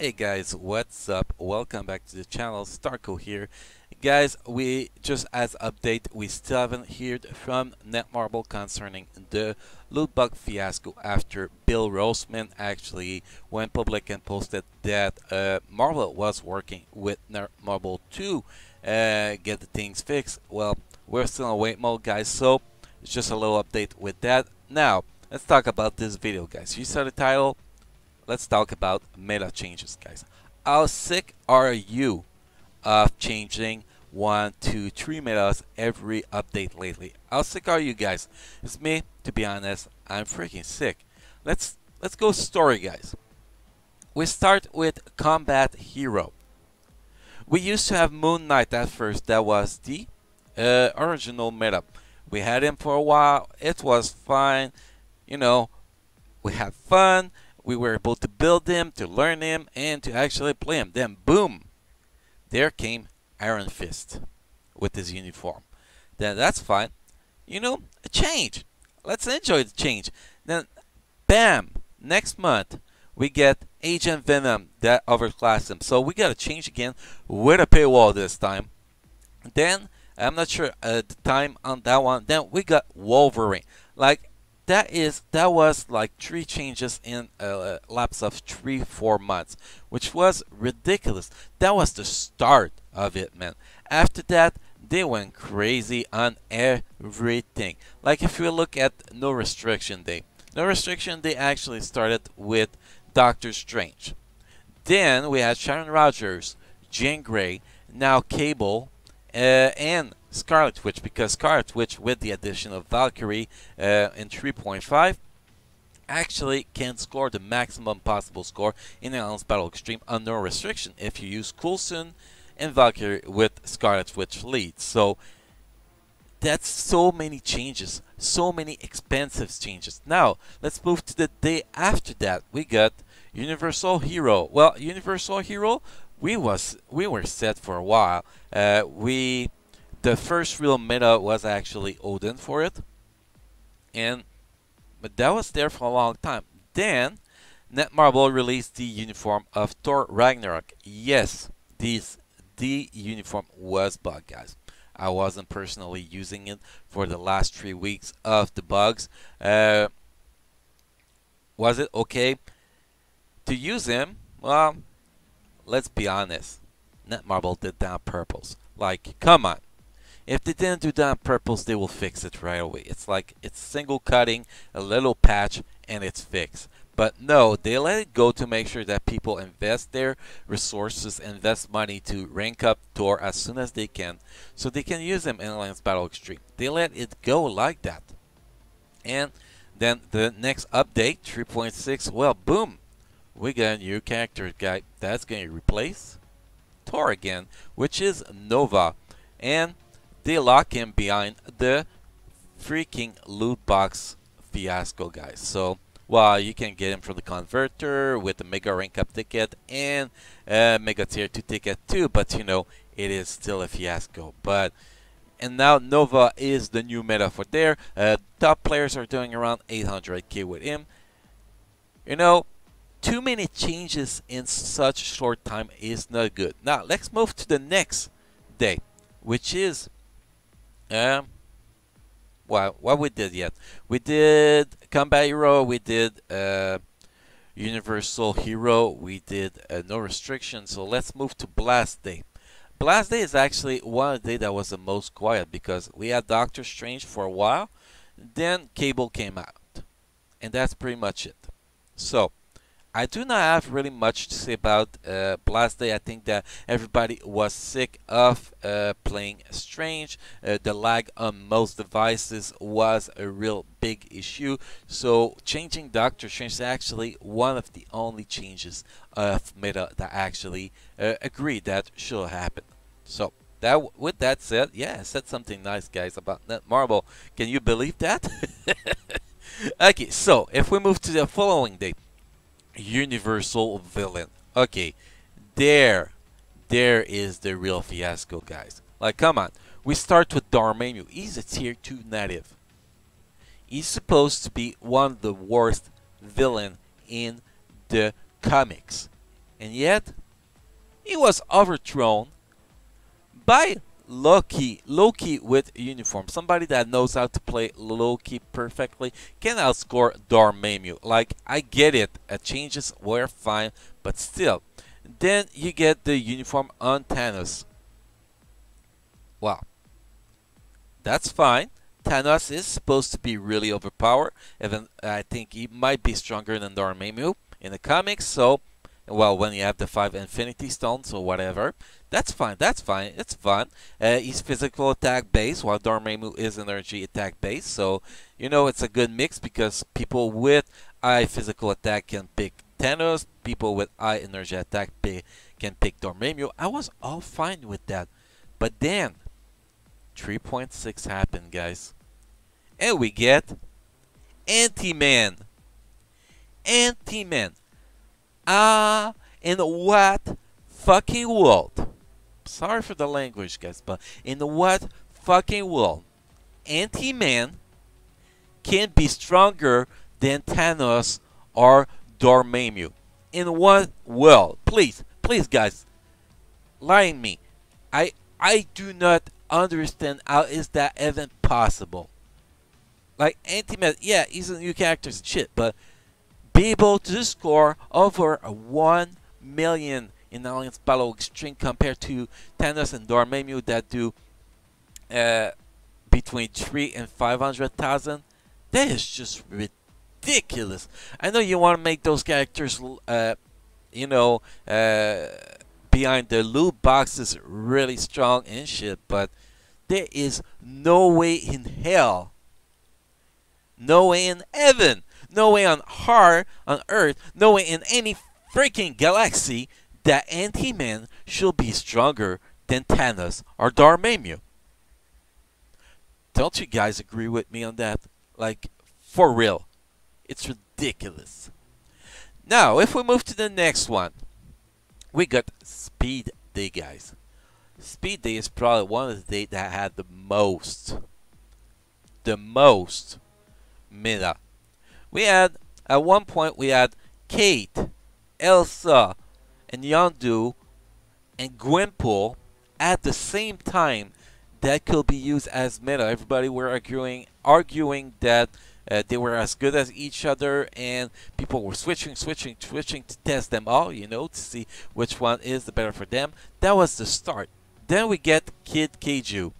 Hey guys, what's up? Welcome back to the channel. Starco here. Guys, we just as update, we still haven't heard from Netmarble concerning the loot bug fiasco after Bill Roseman actually went public and posted that Marvel was working with Netmarble to get the things fixed. Well, we're still in wait mode, guys, so it's just a little update with that. Now, let's talk about this video, guys. You saw the title. Let's talk about meta changes, guys. How sick are you of changing 1, 2, 3 metas every update lately? How sick are you guys? It's me, to be honest. I'm freaking sick. Let's go story, guys. We start with Combat Hero. We used to have Moon Knight at first. That was the original meta. We had him for a while. It was fine. You know, we had fun. We were able to build him, to learn him, and to actually play him. Then, boom, there came Iron Fist with his uniform. Then that's fine. You know, a change. Let's enjoy the change. Then, bam, next month, we get Agent Venom that overclassed him. So we got to change again with a paywall this time. Then, I'm not sure the time on that one. Then we got Wolverine. Like, that was like 3 changes in a lapse of 3-4 months, which was ridiculous. That was the start of it, man. After that, they went crazy on everything. Like if you look at No Restriction Day, No Restriction Day actually started with Doctor Strange. Then we had Sharon Rogers, Jean Grey, now Cable, and Scarlet Witch, because Scarlet Witch, with the addition of Valkyrie in 3.5, actually can score the maximum possible score in Alliance Battle Extreme on no restriction if you use Coulson and Valkyrie with Scarlet Witch lead. So that's so many changes, so many expensive changes. Now let's move to the day after that. We got Universal Hero. Well, Universal Hero, we were set for a while. The first real meta was actually Odin for it, but that was there for a long time. Then Netmarble released the uniform of Thor Ragnarok. Yes, the uniform was bugged, guys. I wasn't personally using it for the last 3 weeks of the bugs. Was it okay to use him? Well, let's be honest. Netmarble did that on purpose. Like, come on. If they didn't do that on purpose, they will fix it right away. It's like it's single cutting, a little patch, and it's fixed. But no, they let it go to make sure that people invest their resources, invest money to rank up Thor as soon as they can, so they can use them in Alliance Battle Extreme. They let it go like that. And then the next update, 3.6, well, boom, we got a new character guy that's going to replace Thor again, which is Nova. And they lock him behind the freaking loot box fiasco, guys. So, well, you can get him from the converter with the Mega Rank Up ticket and Mega Tier 2 ticket too, but you know, it is still a fiasco. And now Nova is the new meta for there. Top players are doing around 800k with him. You know, too many changes in such short time is not good. Now, let's move to the next day, which is well, what we did yet? We did Combat Hero, we did Universal Hero, we did No Restriction. So let's move to Blast Day. Blast Day is actually one of the days that was the most quiet because we had Doctor Strange for a while, then Cable came out, and that's pretty much it. So I do not have really much to say about Blast Day. I think that everybody was sick of playing Strange. The lag on most devices was a real big issue. So changing Doctor Strange is actually one of the only changes of meta that actually agreed that should happen. So with that said, yeah, I said something nice, guys, about Netmarble. Can you believe that? Okay, so if we move to the following day, Universal Villain. Okay, there is the real fiasco, guys. Like, come on. We start with Darmaniu. He's a tier 2 native. He's supposed to be one of the worst villain in the comics. And yet, he was overthrown by Loki with uniform. Somebody that knows how to play Loki perfectly can outscore Dormammu. Like, I get it. Changes were fine, but still. Then you get the uniform on Thanos. Well, that's fine. Thanos is supposed to be really overpowered. Even I think he might be stronger than Dormammu in the comics. So, well, when you have the 5 Infinity Stones or whatever, that's fine. That's fine. It's fun. He's physical attack base, while Dormammu is energy attack base. So, you know, it's a good mix because people with high physical attack can pick Thanos. People with high energy attack can pick Dormammu. I was all fine with that. But then, 3.6 happened, guys. And we get AntMan. AntMan. In what fucking world? Sorry for the language, guys, but in what fucking world AntMan can be stronger than Thanos or Dormammu? In what world? Please, please, guys, lie me. I do not understand how is that even possible. Like, AntMan, yeah, he's a new character and shit, but be able to score over 1 million in Alliance Battle Extreme compared to Thanos and Dormammu that do between 3 and 500,000. That is just ridiculous. I know you want to make those characters, you know, behind the loot boxes really strong and shit, but there is no way in hell, no way in heaven, no way on Earth, no way in any freaking galaxy that AntMan should be stronger than Thanos or Dormammu. Don't you guys agree with me on that? Like, for real. It's ridiculous. Now, if we move to the next one, we got Speed Day, guys. Speed Day is probably one of the days that had the most meta. We had, at one point, we had Kate, Elsa, and Yondu, and Gwenpool at the same time. That could be used as meta. Everybody were arguing that they were as good as each other, and people were switching to test them all, you know, to see which one is the better for them. That was the start. Then we get Kid Kaiju.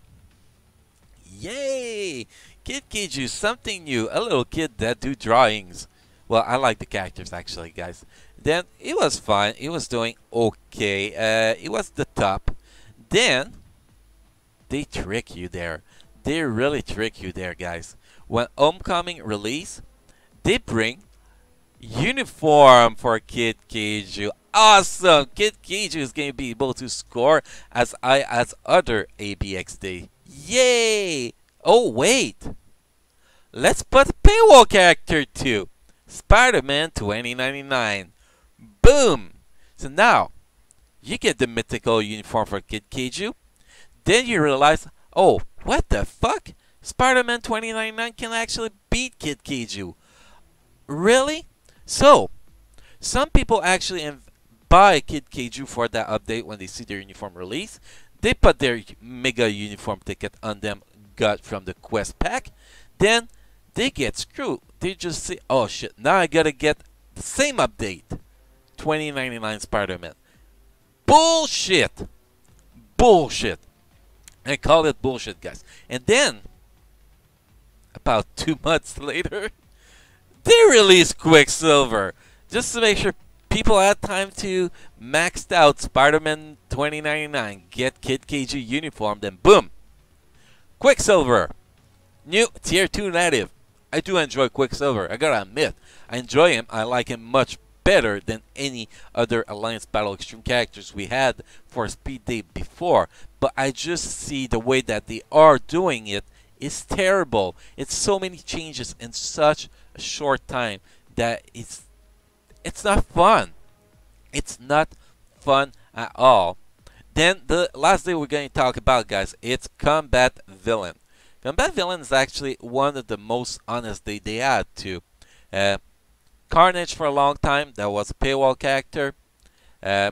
Yay! Kid Kaiju, something new. A little kid that do drawings. Well, I like the characters, actually, guys. Then, it was fine. It was doing okay. It was the top. Then, they trick you there. They really trick you there, guys. When Homecoming release, they bring uniform for Kid Kaiju. Awesome! Kid Kaiju is going to be able to score as high as other ABXD. Yay! Oh, wait. Let's put a paywall character too. Spider-Man 2099. Boom! So now, you get the mythical uniform for Kid Kaiju. Then you realize, oh, what the fuck? Spider-Man 2099 can actually beat Kid Kaiju. Really? So, some people actually buy Kid Kaiju for that update when they see their uniform release. They put their mega uniform ticket on them, got from the quest pack. Then, they get screwed. They just say, oh shit, now I gotta get the same update. 2099 Spider-Man. Bullshit! Bullshit! I call it bullshit, guys. And then, about 2 months later, they released Quicksilver. Just to make sure people had time to max out Spider-Man 2099, get Kid Kaiju uniform, then boom! Quicksilver! New Tier 2 native. I do enjoy Quicksilver, I gotta admit. I enjoy him, I like him much better than any other Alliance Battle Extreme characters we had for Speed Day before. But I just see the way that they are doing it is terrible. It's so many changes in such a short time that it's not fun. It's not fun at all. Then the last day we're going to talk about, guys, it's Combat Villain. Combat Villain is actually one of the most honest they had too. Carnage for a long time, that was a paywall character. uh,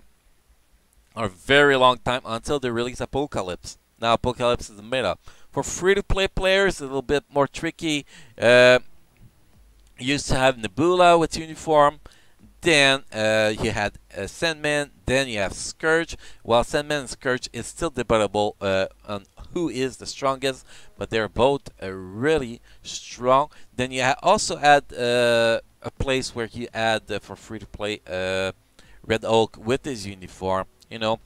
a very long time until they release Apocalypse. Now Apocalypse is the meta. For free-to-play players, a little bit more tricky. Used to have Nebula with uniform. Then you had Sandman. Then you have Scourge. While Sandman and Scourge is still debatable on who is the strongest, but they're both really strong. Then you also add a place where you add for free-to-play Red Hulk with his uniform. You know,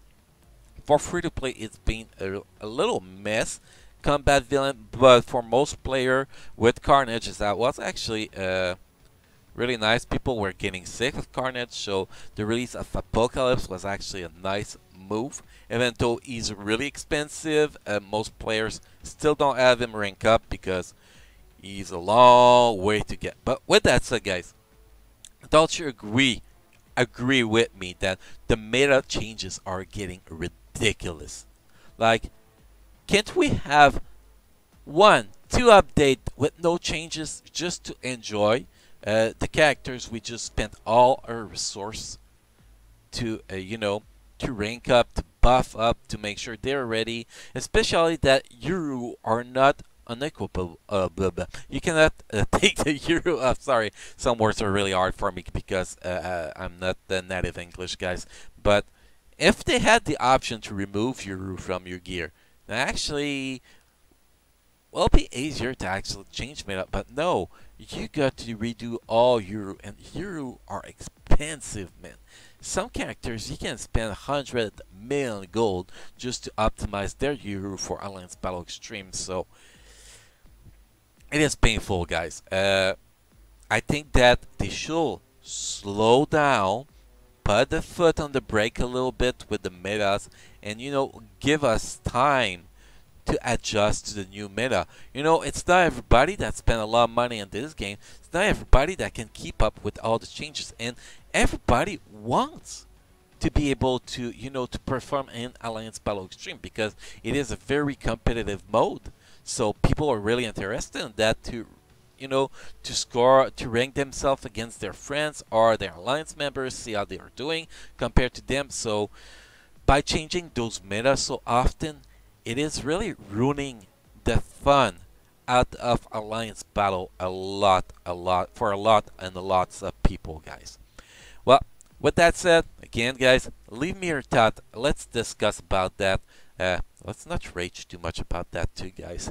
for free-to-play, it's been a little mess. Combat villain, but for most player with Carnage, that was actually really nice. People were getting sick with Carnage, so the release of Apocalypse was actually a nice move. Even though he's really expensive, most players still don't have him rank up because he's a long way to get. But with that said, guys, don't you agree with me that the meta changes are getting ridiculous? Like, can't we have 1-2 update with no changes just to enjoy the characters we just spent all our resource to to rank up, to buff up, to make sure they're ready, especially that Euro are not unequitable. You cannot take the Euro up. Sorry, some words are really hard for me because I'm not the native English, guys. But if they had the option to remove Euro from your gear, actually, well, it'll be easier to actually change meta, but no, you got to redo all Euro, and Euro are expensive, man. Some characters, you can spend 100 million gold just to optimize their Euro for Alliance Battle Extreme, so it is painful, guys. I think that they should slow down, put the foot on the brake a little bit with the metas, and give us time to adjust to the new meta. It's not everybody that spent a lot of money on this game. It's not everybody that can keep up with all the changes, and everybody wants to be able to to perform in Alliance Battle Extreme because it is a very competitive mode. So people are really interested in that to to score, to rank themselves against their friends or their alliance members, see how they are doing compared to them. So by changing those metas so often, it is really ruining the fun out of Alliance Battle a lot, for a lot and lots of people, guys. Well, with that said, again, guys, leave me your thought. Let's discuss about that. Let's not rage too much about that too, guys.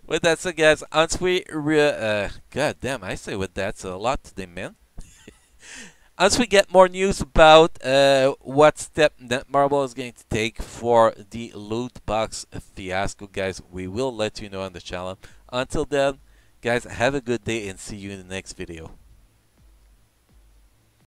With that said, guys, once we God damn, I say with that's a lot today, man. As we get more news about what step Netmarble is going to take for the loot box fiasco, guys, we will let you know on the channel. Until then, guys, have a good day and see you in the next video.